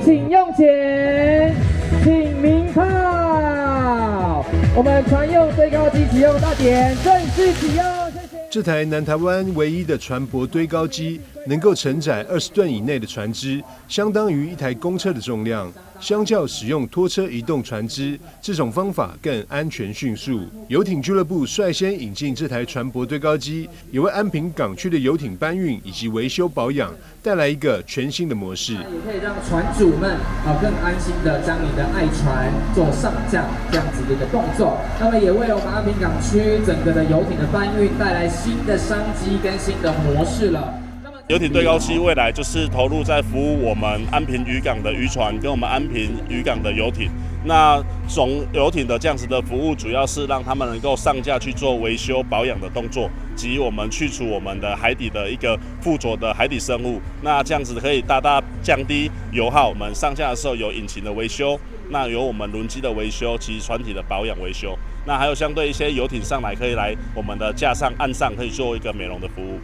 请用钱，请鸣炮。我们船用堆高机启用大典正式启用，谢谢。这台南台湾唯一的船舶堆高机，能够承载20吨以内的船只，相当于一台公车的重量。相较使用拖车移动船只，这种方法更安全迅速。游艇俱乐部率先引进这台船舶堆高机，也为安平港区的游艇搬运以及维修保养带来一个全新的模式。也可以让船主们更安心的将你的爱船做上架这样子的一个动作，那么也为我们安平港区整个的游艇的搬运带来新的商机跟新的模式了。游艇堆高机未来就是投入在服务我们安平渔港的渔船跟我们安平渔港的游艇。那总游艇的这样子的服务，主要是让他们能够上架去做维修保养的动作，及我们去除我们的海底的一个附着的海底生物。那这样子可以大大降低油耗。我们上架的时候有引擎的维修，那有我们轮机的维修及船体的保养维修。那还有相对一些游艇上来可以来我们的架上岸上可以做一个美容的服务。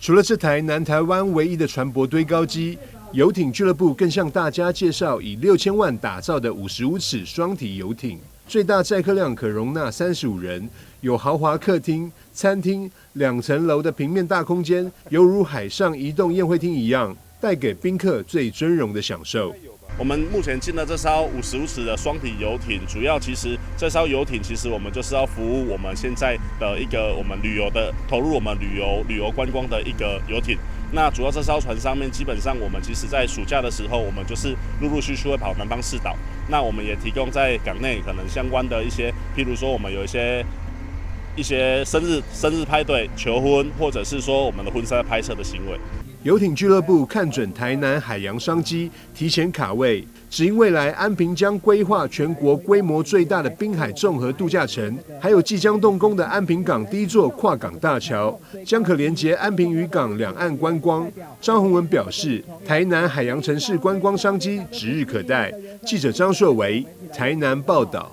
除了这台南台湾唯一的船舶堆高机，游艇俱乐部更向大家介绍以6000万打造的55尺双体游艇，最大载客量可容纳35人，有豪华客厅、餐厅、2层楼的平面大空间，犹如海上移动宴会厅一样，带给宾客最尊荣的享受。我们目前进了这艘55尺的双体游艇，主要其实这艘游艇其实我们就是要服务我们现在的一个我们旅游的投入我们旅游观光的一个游艇。那主要这艘船上面，基本上我们其实在暑假的时候，我们就是陆陆续续会跑南方四岛。那我们也提供在港内可能相关的一些，譬如说我们有一些生日派对、求婚，或者是说我们的婚纱拍摄的行为。游艇俱乐部看准台南海洋商机，提前卡位，只因未来安平将规划全国规模最大的滨海综合度假城，还有即将动工的安平港第一座跨港大桥，将可连接安平渔港两岸观光。张宏文表示，台南海洋城市观光商机指日可待。记者张硕维台南报道。